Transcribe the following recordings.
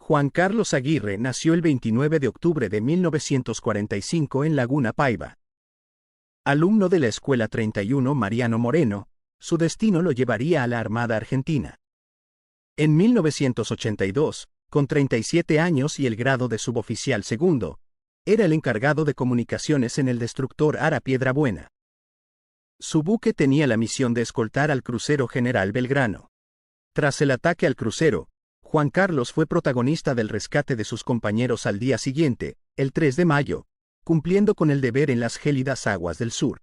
Juan Carlos Aguirre nació el 29 de octubre de 1945 en Laguna Paiva. Alumno de la Escuela 31 Mariano Moreno, su destino lo llevaría a la Armada Argentina. En 1982, con 37 años y el grado de suboficial segundo, era el encargado de comunicaciones en el destructor Ara Piedrabuena. Su buque tenía la misión de escoltar al crucero General Belgrano. Tras el ataque al crucero, Juan Carlos fue protagonista del rescate de sus compañeros al día siguiente, el 3 de mayo, cumpliendo con el deber en las gélidas aguas del sur.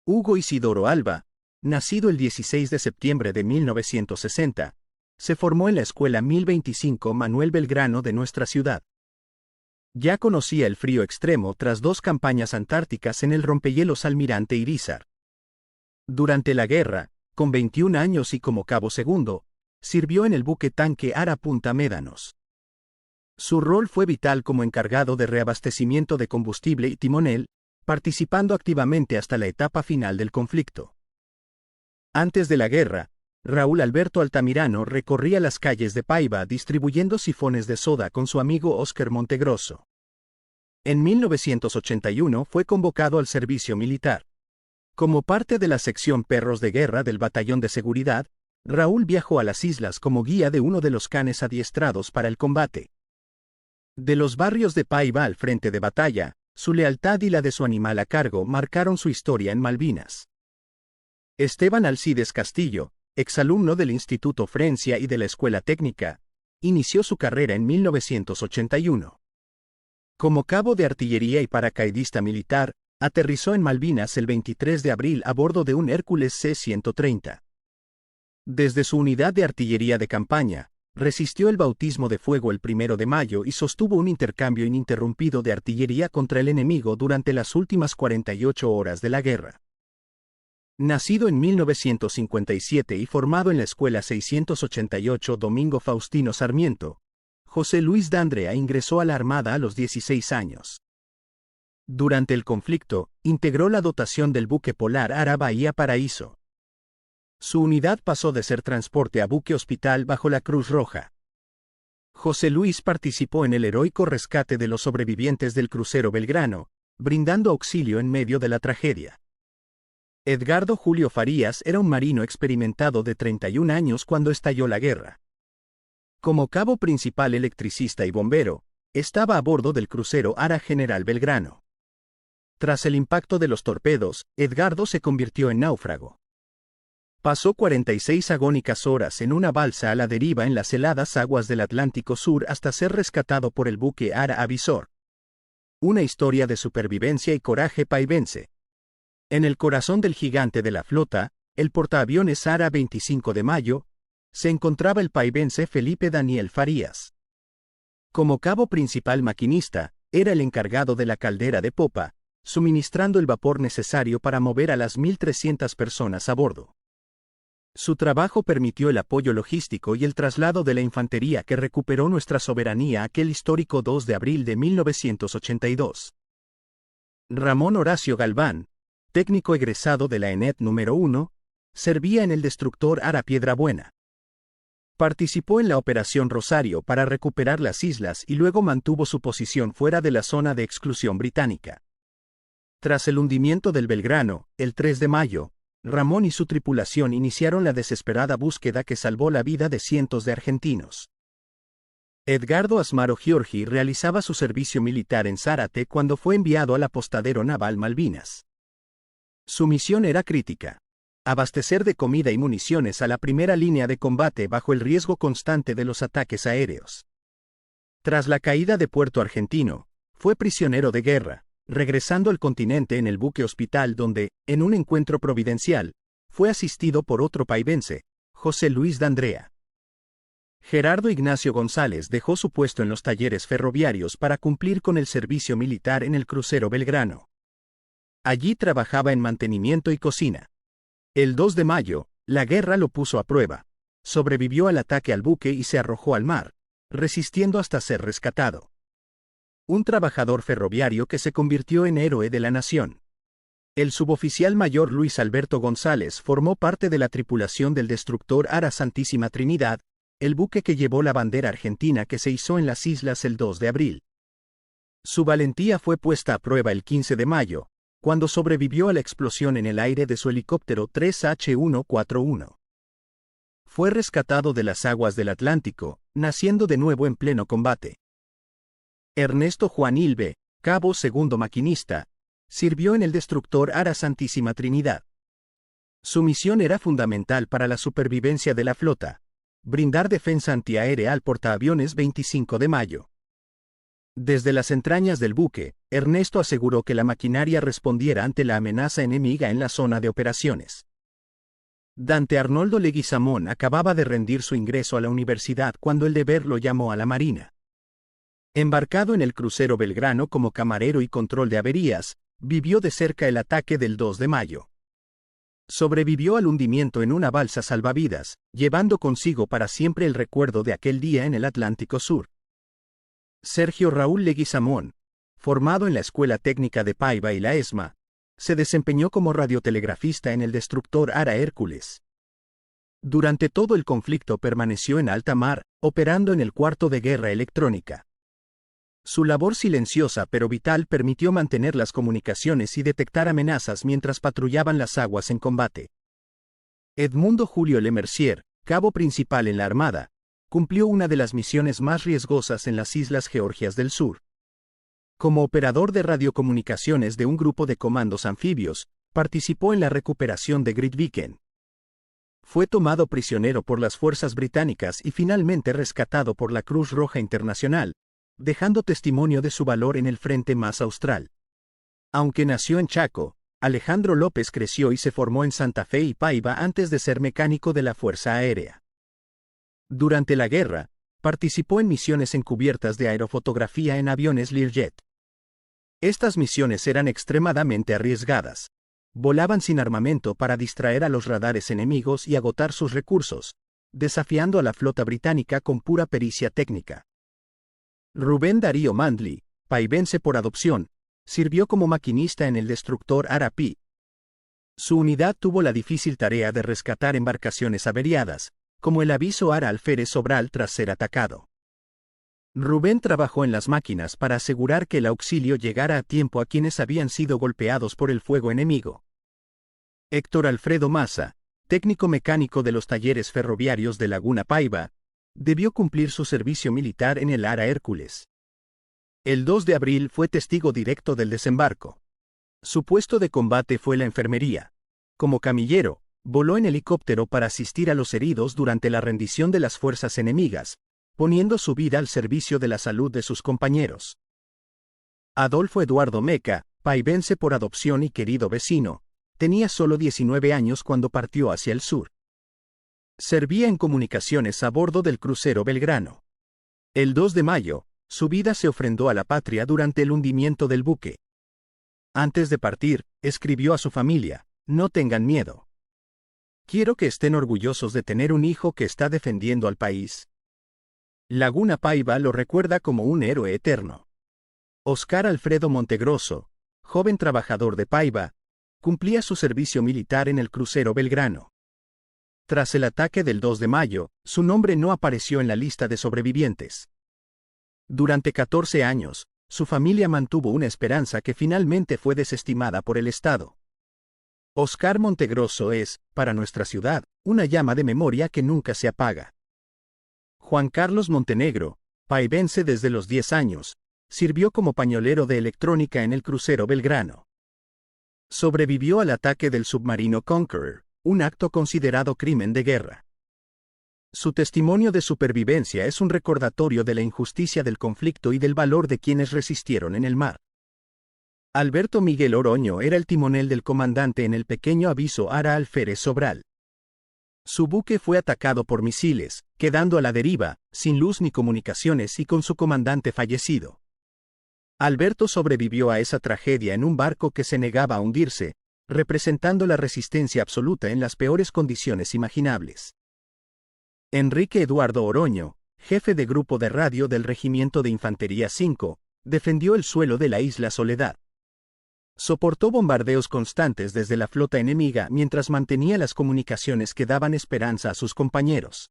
Hugo Isidoro Alba, nacido el 16 de septiembre de 1960, se formó en la Escuela 1025 Manuel Belgrano de nuestra ciudad. Ya conocía el frío extremo tras 2 campañas antárticas en el rompehielos Almirante Irízar. Durante la guerra, con 21 años y como cabo segundo, sirvió en el buque tanque Ara Punta Médanos. Su rol fue vital como encargado de reabastecimiento de combustible y timonel, participando activamente hasta la etapa final del conflicto. Antes de la guerra, Raúl Alberto Altamirano recorría las calles de Paiva distribuyendo sifones de soda con su amigo Óscar Montegrosso. En 1981 fue convocado al servicio militar. Como parte de la sección Perros de Guerra del Batallón de Seguridad, Raúl viajó a las islas como guía de uno de los canes adiestrados para el combate. De los barrios de Paiva al frente de batalla, su lealtad y la de su animal a cargo marcaron su historia en Malvinas. Esteban Alcides Castillo, exalumno del Instituto Frencia y de la Escuela Técnica, inició su carrera en 1981. Como cabo de artillería y paracaidista militar, aterrizó en Malvinas el 23 de abril a bordo de un Hércules C-130. Desde su unidad de artillería de campaña, resistió el bautismo de fuego el 1 de mayo y sostuvo un intercambio ininterrumpido de artillería contra el enemigo durante las últimas 48 horas de la guerra. Nacido en 1957 y formado en la Escuela 688 Domingo Faustino Sarmiento, José Luis D'Andrea ingresó a la Armada a los 16 años. Durante el conflicto, integró la dotación del buque polar Ara Bahía Paraíso. Su unidad pasó de ser transporte a buque hospital bajo la Cruz Roja. José Luis participó en el heroico rescate de los sobrevivientes del crucero Belgrano, brindando auxilio en medio de la tragedia. Edgardo Julio Farías era un marino experimentado de 31 años cuando estalló la guerra. Como cabo principal electricista y bombero, estaba a bordo del crucero Ara General Belgrano. Tras el impacto de los torpedos, Edgardo se convirtió en náufrago. Pasó 46 agónicas horas en una balsa a la deriva en las heladas aguas del Atlántico Sur hasta ser rescatado por el buque Ara Avisor. Una historia de supervivencia y coraje paivense. En el corazón del gigante de la flota, el portaaviones Ara 25 de mayo, se encontraba el paivense Felipe Daniel Farías. Como cabo principal maquinista, era el encargado de la caldera de popa, suministrando el vapor necesario para mover a las 1.300 personas a bordo. Su trabajo permitió el apoyo logístico y el traslado de la infantería que recuperó nuestra soberanía aquel histórico 2 de abril de 1982. Ramón Horacio Galván, técnico egresado de la ENET número 1, servía en el destructor Ara Piedrabuena. Participó en la Operación Rosario para recuperar las islas y luego mantuvo su posición fuera de la zona de exclusión británica. Tras el hundimiento del Belgrano, el 3 de mayo, Ramón y su tripulación iniciaron la desesperada búsqueda que salvó la vida de cientos de argentinos. Edgardo Asmaro Giorgi realizaba su servicio militar en Zárate cuando fue enviado al apostadero naval Malvinas. Su misión era crítica: abastecer de comida y municiones a la primera línea de combate bajo el riesgo constante de los ataques aéreos. Tras la caída de Puerto Argentino, fue prisionero de guerra, regresando al continente en el buque hospital donde, en un encuentro providencial, fue asistido por otro paivense, José Luis D'Andrea. Gerardo Ignacio González dejó su puesto en los talleres ferroviarios para cumplir con el servicio militar en el crucero Belgrano. Allí trabajaba en mantenimiento y cocina. El 2 de mayo, la guerra lo puso a prueba. Sobrevivió al ataque al buque y se arrojó al mar, resistiendo hasta ser rescatado. Un trabajador ferroviario que se convirtió en héroe de la nación. El suboficial mayor Luis Alberto González formó parte de la tripulación del destructor Ara Santísima Trinidad, el buque que llevó la bandera argentina que se izó en las islas el 2 de abril. Su valentía fue puesta a prueba el 15 de mayo, cuando sobrevivió a la explosión en el aire de su helicóptero 3H-141. Fue rescatado de las aguas del Atlántico, naciendo de nuevo en pleno combate. Ernesto Juan Ilbe, cabo segundo maquinista, sirvió en el destructor Ara Santísima Trinidad. Su misión era fundamental para la supervivencia de la flota: brindar defensa antiaérea al portaaviones 25 de mayo. Desde las entrañas del buque, Ernesto aseguró que la maquinaria respondiera ante la amenaza enemiga en la zona de operaciones. Dante Arnoldo Leguizamón acababa de rendir su ingreso a la universidad cuando el deber lo llamó a la Marina. Embarcado en el crucero Belgrano como camarero y control de averías, vivió de cerca el ataque del 2 de mayo. Sobrevivió al hundimiento en una balsa salvavidas, llevando consigo para siempre el recuerdo de aquel día en el Atlántico Sur. Sergio Raúl Leguizamón, formado en la Escuela Técnica de Paiva y la ESMA, se desempeñó como radiotelegrafista en el destructor Ara Hércules. Durante todo el conflicto permaneció en alta mar, operando en el cuarto de guerra electrónica. Su labor silenciosa pero vital permitió mantener las comunicaciones y detectar amenazas mientras patrullaban las aguas en combate. Edmundo Julio Lemercier, cabo principal en la Armada, cumplió una de las misiones más riesgosas en las Islas Georgias del Sur. Como operador de radiocomunicaciones de un grupo de comandos anfibios, participó en la recuperación de Grytviken. Fue tomado prisionero por las fuerzas británicas y finalmente rescatado por la Cruz Roja Internacional, dejando testimonio de su valor en el frente más austral. Aunque nació en Chaco, Alejandro López creció y se formó en Santa Fe y Paiva antes de ser mecánico de la Fuerza Aérea. Durante la guerra, participó en misiones encubiertas de aerofotografía en aviones Learjet. Estas misiones eran extremadamente arriesgadas. Volaban sin armamento para distraer a los radares enemigos y agotar sus recursos, desafiando a la flota británica con pura pericia técnica. Rubén Darío Mandley, paivense por adopción, sirvió como maquinista en el destructor Ara-Pi. Su unidad tuvo la difícil tarea de rescatar embarcaciones averiadas, como el aviso Ara Alférez Sobral tras ser atacado. Rubén trabajó en las máquinas para asegurar que el auxilio llegara a tiempo a quienes habían sido golpeados por el fuego enemigo. Héctor Alfredo Maza, técnico mecánico de los talleres ferroviarios de Laguna Paiva, debió cumplir su servicio militar en el Ara Hércules. El 2 de abril fue testigo directo del desembarco. Su puesto de combate fue la enfermería. Como camillero, voló en helicóptero para asistir a los heridos durante la rendición de las fuerzas enemigas, poniendo su vida al servicio de la salud de sus compañeros. Adolfo Eduardo Meca, paivense por adopción y querido vecino, tenía solo 19 años cuando partió hacia el sur. Servía en comunicaciones a bordo del crucero Belgrano. El 2 de mayo, su vida se ofrendó a la patria durante el hundimiento del buque. Antes de partir, escribió a su familia: "No tengan miedo. Quiero que estén orgullosos de tener un hijo que está defendiendo al país". Laguna Paiva lo recuerda como un héroe eterno. Oscar Alfredo Montegroso, joven trabajador de Paiva, cumplía su servicio militar en el crucero Belgrano. Tras el ataque del 2 de mayo, su nombre no apareció en la lista de sobrevivientes. Durante 14 años, su familia mantuvo una esperanza que finalmente fue desestimada por el Estado. Oscar Montegroso es, para nuestra ciudad, una llama de memoria que nunca se apaga. Juan Carlos Montenegro, paivense desde los 10 años, sirvió como pañolero de electrónica en el crucero Belgrano. Sobrevivió al ataque del submarino Conqueror, un acto considerado crimen de guerra. Su testimonio de supervivencia es un recordatorio de la injusticia del conflicto y del valor de quienes resistieron en el mar. Alberto Miguel Oroño era el timonel del comandante en el pequeño aviso Ara Alférez Sobral. Su buque fue atacado por misiles, quedando a la deriva, sin luz ni comunicaciones y con su comandante fallecido. Alberto sobrevivió a esa tragedia en un barco que se negaba a hundirse, representando la resistencia absoluta en las peores condiciones imaginables. Enrique Eduardo Oroño, jefe de grupo de radio del Regimiento de Infantería 5, defendió el suelo de la isla Soledad. Soportó bombardeos constantes desde la flota enemiga mientras mantenía las comunicaciones que daban esperanza a sus compañeros.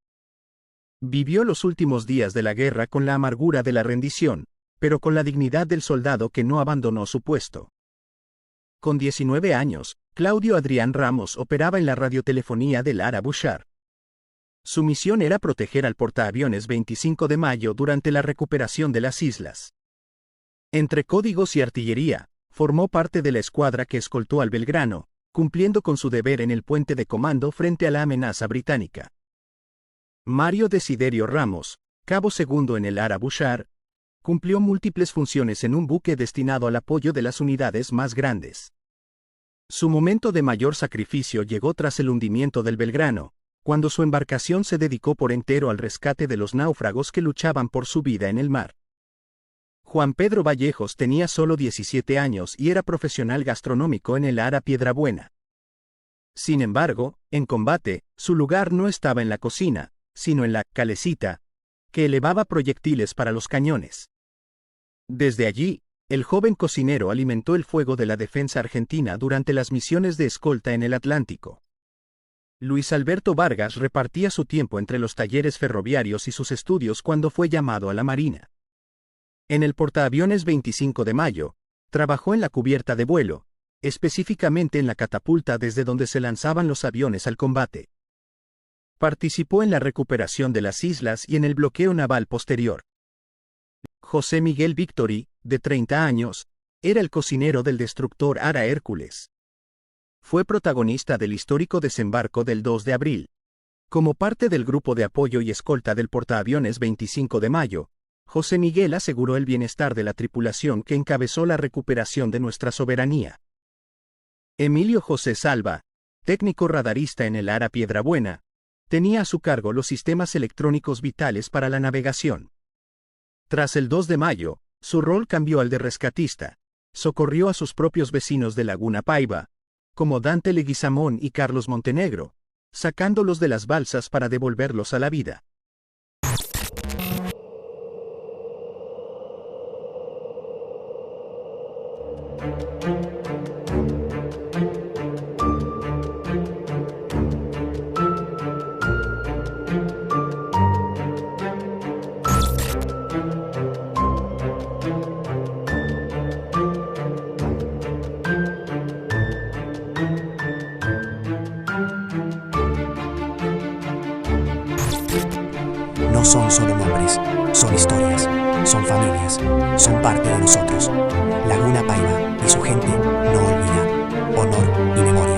Vivió los últimos días de la guerra con la amargura de la rendición, pero con la dignidad del soldado que no abandonó su puesto. Con 19 años, Claudio Adrián Ramos operaba en la radiotelefonía del Ara Bouchard. Su misión era proteger al portaaviones 25 de mayo durante la recuperación de las islas. Entre códigos y artillería, formó parte de la escuadra que escoltó al Belgrano, cumpliendo con su deber en el puente de comando frente a la amenaza británica. Mario Desiderio Ramos, cabo segundo en el Ara Bouchard, cumplió múltiples funciones en un buque destinado al apoyo de las unidades más grandes. Su momento de mayor sacrificio llegó tras el hundimiento del Belgrano, cuando su embarcación se dedicó por entero al rescate de los náufragos que luchaban por su vida en el mar. Juan Pedro Vallejos tenía solo 17 años y era profesional gastronómico en el Ara Piedrabuena. Sin embargo, en combate, su lugar no estaba en la cocina, sino en la calecita, que elevaba proyectiles para los cañones. Desde allí, el joven cocinero alimentó el fuego de la defensa argentina durante las misiones de escolta en el Atlántico. Luis Alberto Vargas repartía su tiempo entre los talleres ferroviarios y sus estudios cuando fue llamado a la Marina. En el portaaviones 25 de mayo, trabajó en la cubierta de vuelo, específicamente en la catapulta desde donde se lanzaban los aviones al combate. Participó en la recuperación de las islas y en el bloqueo naval posterior. José Miguel Victory, de 30 años, era el cocinero del destructor Ara Hércules. Fue protagonista del histórico desembarco del 2 de abril. Como parte del grupo de apoyo y escolta del portaaviones 25 de mayo, José Miguel aseguró el bienestar de la tripulación que encabezó la recuperación de nuestra soberanía. Emilio José Salva, técnico radarista en el Ara Piedrabuena, tenía a su cargo los sistemas electrónicos vitales para la navegación. Tras el 2 de mayo, su rol cambió al de rescatista. Socorrió a sus propios vecinos de Laguna Paiva, como Dante Leguizamón y Carlos Montenegro, sacándolos de las balsas para devolverlos a la vida. No son solo nombres, son historias, son familias, son parte de nosotros. Laguna Paiva y su gente no olvida. Honor y memoria.